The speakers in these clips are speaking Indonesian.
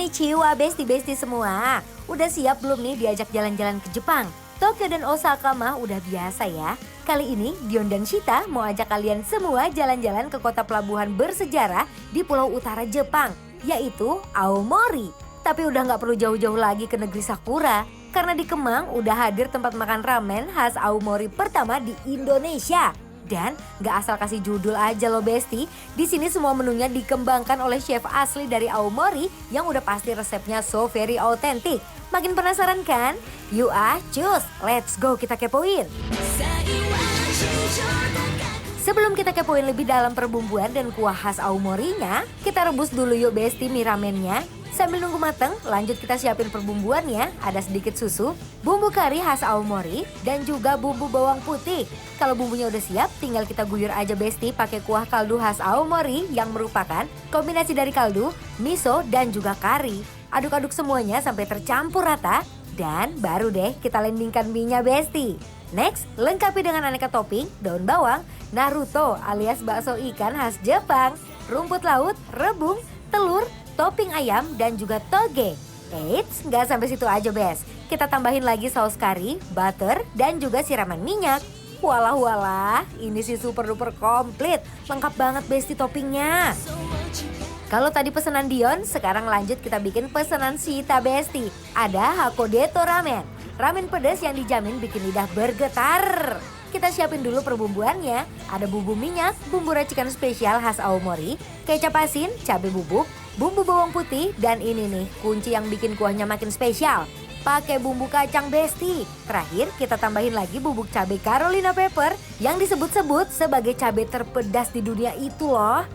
Konnichiwa besti-besti semua. Udah siap belum nih diajak jalan-jalan ke Jepang? Tokyo dan Osaka mah udah biasa ya. Kali ini Dion dan Shita mau ajak kalian semua jalan-jalan ke kota pelabuhan bersejarah di pulau utara Jepang, yaitu Aomori. Tapi udah nggak perlu jauh-jauh lagi ke negeri Sakura, karena di Kemang udah hadir tempat makan ramen khas Aomori pertama di Indonesia. Dan nggak asal kasih judul aja loh besti, di sini semua menunya dikembangkan oleh chef asli dari Aomori yang udah pasti resepnya so very authentic. Makin penasaran kan? Yuk cus, let's go kita kepoin. Sebelum kita kepoin lebih dalam perbumbuan dan kuah khas Aomorinya, kita rebus dulu yuk besti mie ramennya. Sambil nunggu mateng, lanjut kita siapin perbumbuannya. Ada sedikit susu, bumbu kari khas Aomori, dan juga bumbu bawang putih. Kalau bumbunya udah siap, tinggal kita guyur aja besti pakai kuah kaldu khas Aomori yang merupakan kombinasi dari kaldu, miso, dan juga kari. Aduk-aduk semuanya sampai tercampur rata, dan baru deh kita landingkan mie-nya besti. Next, lengkapi dengan aneka topping, daun bawang, naruto alias bakso ikan khas Jepang, rumput laut, rebung, telur, topping ayam, dan juga toge. Eits, nggak sampai situ aja bes. Kita tambahin lagi saus kari, butter, dan juga siraman minyak. Walah, ini sih super duper komplit. Lengkap banget besti toppingnya. Kalau tadi pesanan Dion, sekarang lanjut kita bikin pesanan Shita besti. Ada Hakodeto Ramen. Ramen pedas yang dijamin bikin lidah bergetar. Kita siapin dulu perbumbuannya. Ada bumbu minyak, bumbu racikan spesial khas Aomori, kecap asin, cabai bubuk, bumbu bawang putih, dan ini nih kunci yang bikin kuahnya makin spesial. Pakai bumbu kacang besti. Terakhir kita tambahin lagi bubuk cabai Carolina Pepper yang disebut-sebut sebagai cabai terpedas di dunia itu loh.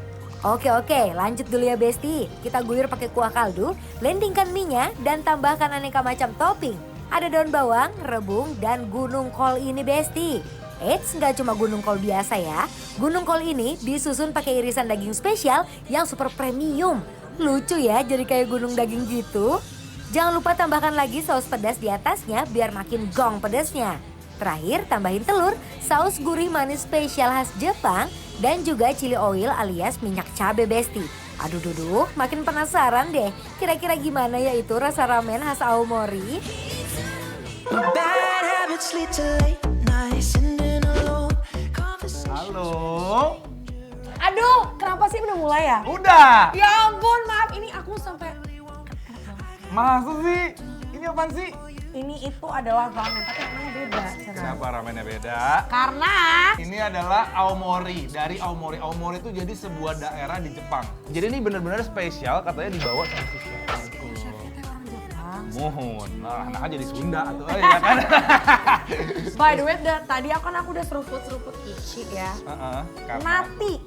Oke, lanjut dulu ya besti. Kita guyur pakai kuah kaldu, landingkan mie-nya, dan tambahkan aneka macam topping. Ada daun bawang, rebung, dan gunung kol ini besti. Eits, nggak cuma gunung kol biasa ya. Gunung kol ini disusun pakai irisan daging spesial yang super premium. Lucu ya jadi kayak gunung daging gitu. Jangan lupa tambahkan lagi saus pedas di atasnya biar makin gong pedasnya. Terakhir tambahin telur, saus gurih manis spesial khas Jepang, dan juga chili oil alias minyak cabai besti. Aduh, makin penasaran deh. Kira-kira gimana ya itu rasa ramen khas Aomori? Halo. Aduh, kenapa sih udah mulai ya? Udah. Ya ampun, maaf ini aku sampai... Masa sih? Ini apaan sih? Ini itu adalah ramen, tapi namanya beda. Kenapa ramennya beda? Karena... Ini adalah Aomori, dari Aomori. Aomori itu jadi sebuah daerah di Jepang. Jadi ini benar-benar spesial, katanya dibawa sama si chef. Chefnya orang Jepang. Mohon, nah anak aja di Sunda atau ya kan? By the way, tadi aku udah seruput ichi ya. Karena Nati,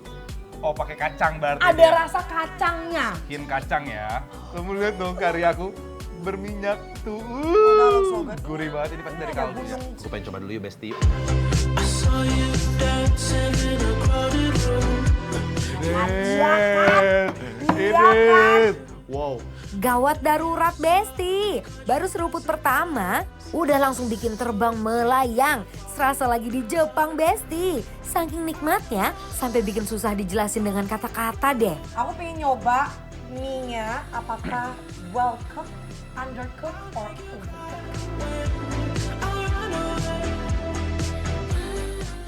oh pakai kacang berarti. ada dia. rasa kacangnya. Bikin kacang ya. Kamu lihat dong karyaku berminyak tuh. Gurih banget ini pasti dari kaldu ya. Gue pengen coba dulu yuk Besti. Ini. Wow. Gawat darurat besti. Baru seruput pertama, udah langsung bikin terbang melayang. Serasa lagi di Jepang besti. Saking nikmatnya, sampai bikin susah dijelasin dengan kata-kata deh. Aku pengen nyoba mie-nya apakah well cooked, undercooked, or overcooked.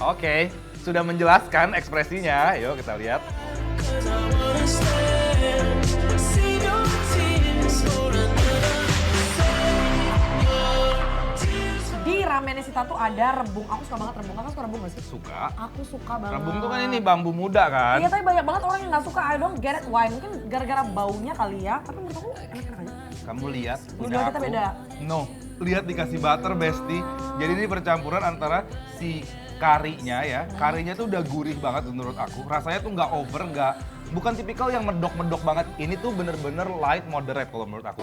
Oke, sudah menjelaskan ekspresinya. Yuk kita lihat. Di ramennya Shita tuh ada rebung. Aku suka banget rebung. Kakak suka rebung gak sih? Suka. Aku suka banget. Rebung tuh kan ini bambu muda kan? Iya, tapi banyak banget orang yang gak suka. I don't get it why. Mungkin gara-gara baunya kali ya. Tapi menurut aku enak-enak aja. Kamu lihat, Lidah udah kita aku. beda. No, lihat dikasih butter Besti. Jadi ini percampuran antara si karinya ya. Karinya tuh udah gurih banget menurut aku. Rasanya tuh nggak over, bukan tipikal yang medok-medok banget. Ini tuh bener-bener light moderate kalau menurut aku.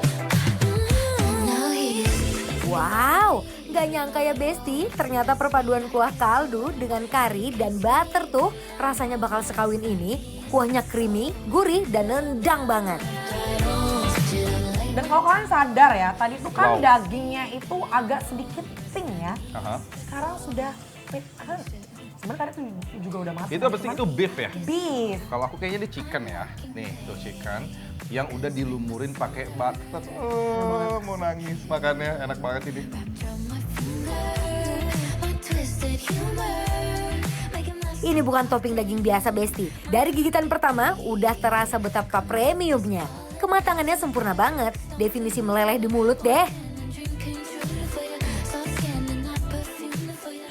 Wow, nggak nyangka ya besti, ternyata perpaduan kuah kaldu dengan kari dan butter tuh rasanya bakal sekawin ini. Kuahnya creamy, gurih, dan nendang banget. Dan kalau kalian sadar ya, tadi tuh kan Wow. dagingnya itu agak sedikit pink ya. Aha. Sekarang sudah Sebenarnya tadi tuh juga udah matang. Itu apa sih? Itu beef ya? Beef. Kalau aku kayaknya di chicken ya. Nih, tuh chicken yang udah dilumurin pakai butter. Oh, mau nangis makannya, enak banget ini. Ini bukan topping daging biasa Besti. Dari gigitan pertama udah terasa betapa premiumnya. Kematangannya sempurna banget. Definisi meleleh di mulut deh.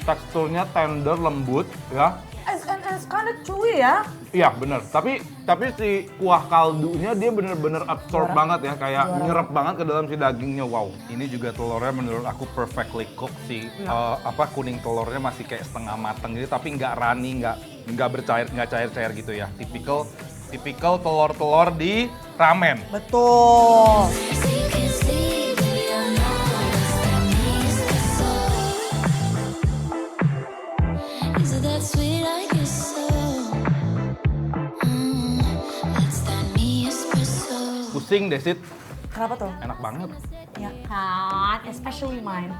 Teksturnya tender, lembut ya. And it's kind of chewy ya. Iya bener, tapi si kuah kaldunya dia bener-bener absorb banget ya, kayak nyerap banget ke dalam si dagingnya. Wow, ini juga telurnya menurut aku perfectly cooked sih. Kuning telurnya masih kayak setengah mateng gitu, tapi nggak runny, nggak bercair, nggak cair-cair gitu ya. Tipikal telur-telur di ramen. Betul. Pusing deh, Sid. Kenapa tuh? Enak banget. Ya kan, especially mine.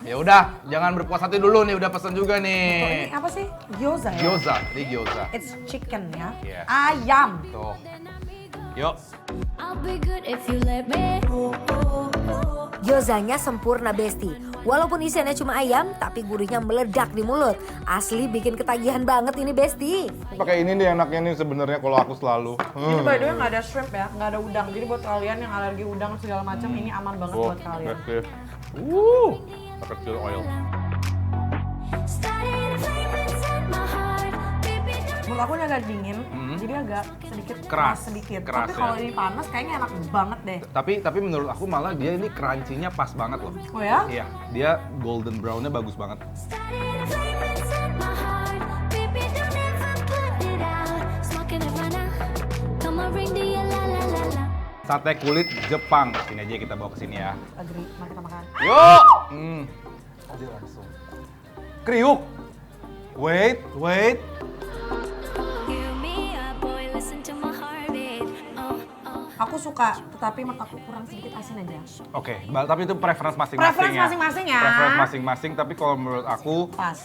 Ya udah, jangan berpuas hati dulu nih, udah pesen juga Ini nih. apa sih? Gyoza ya? Gyoza, ini gyoza. It's chicken ya. Iya. Ayam. Tuh. Yuk. Gyozanya sempurna Besti. Walaupun isiannya cuma ayam, tapi gurihnya meledak di mulut. Asli bikin ketagihan banget ini Besti. Pakai ini nih enaknya nih sebenarnya kalau aku selalu. Ini by the way nggak ada shrimp ya, nggak ada udang. Jadi buat kalian yang alergi udang segala macam, ini aman banget buat kalian. Kecil oil. Menurut aku ini agak dingin, jadi agak sedikit Keras. sedikit. Keras, Tapi kalau ya. ini panas kayaknya enak banget deh. Tapi menurut aku malah dia ini crunchy-nya pas banget loh. Oh ya? Iya, dia golden brown-nya bagus banget. Sate kulit Jepang. Sini aja kita bawa ke sini ya. Agree, mari kita makan. Yuk. Aja langsung. Kriuk. Wait. Aku suka, tetapi menurut aku kurang sedikit asin aja. Oke, tapi itu preference masing-masing Preference ya. masing-masing ya. Preference masing-masing, tapi kalau menurut aku Pas.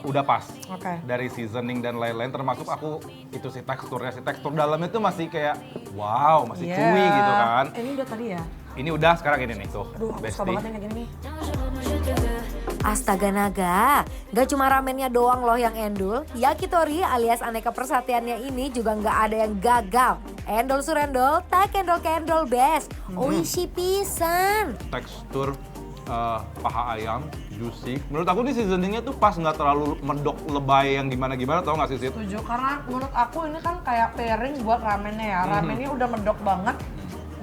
udah pas. Oke. Dari seasoning dan lain-lain, termasuk aku itu si teksturnya, si tekstur dalamnya tuh masih kayak wow, masih Iya. chewy gitu kan. Ini udah tadi ya? Ini udah sekarang ini nih tuh, Aduh, aku suka Besti. banget yang kayak gini nih. Astaga naga, gak cuma ramennya doang loh yang endul. Yakitori alias aneka persatiannya ini juga gak ada yang gagal. Endol surendol, tak kendol-kendol best. Oishi pisan. Tekstur paha ayam, juicy. Menurut aku nih seasoningnya tuh pas, nggak terlalu medok lebay yang gimana-gimana, tau nggak sih Sid? Setuju, karena menurut aku ini kan kayak pairing buat ramennya ya. Ramennya udah medok banget.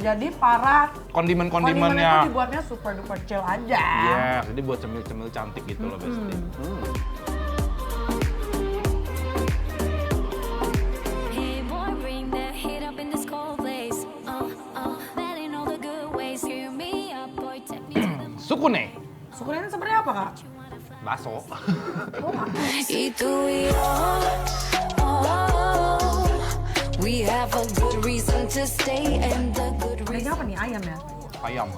Jadi para Kondimen-kondimennya. itu dibuatnya super duper chill aja. Iya, jadi buat cemil-cemil cantik gitu loh Besti. Sukune, Sukunya ini sebenarnya apa kak? bakso. We have a good reason to stay and the good reason. Ini apa nih, ayam ya? Ayam.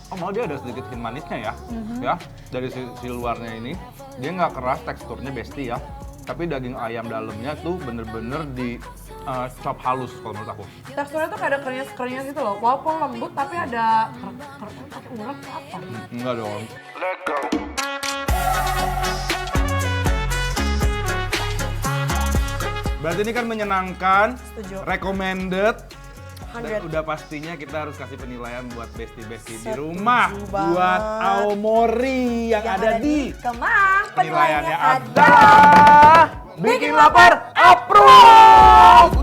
Oh, malah dia ada sedikit hint manisnya ya. Ya, dari si luarnya ini dia nggak keras teksturnya Besti ya. Tapi daging ayam dalamnya tuh bener-bener di chop halus kalau menurut aku. Teksturnya tuh kayak ada keringnya gitu loh. Walaupun lembut tapi ada pakai urat atau apa? Enggak dong. Berarti ini kan menyenangkan, Setuju. recommended, dan 100. udah pastinya kita harus kasih penilaian buat Besti-Besti di rumah. Setuju Buat banget. Aomori yang ada di Kemang. penilaiannya adalah bikin lapar approve.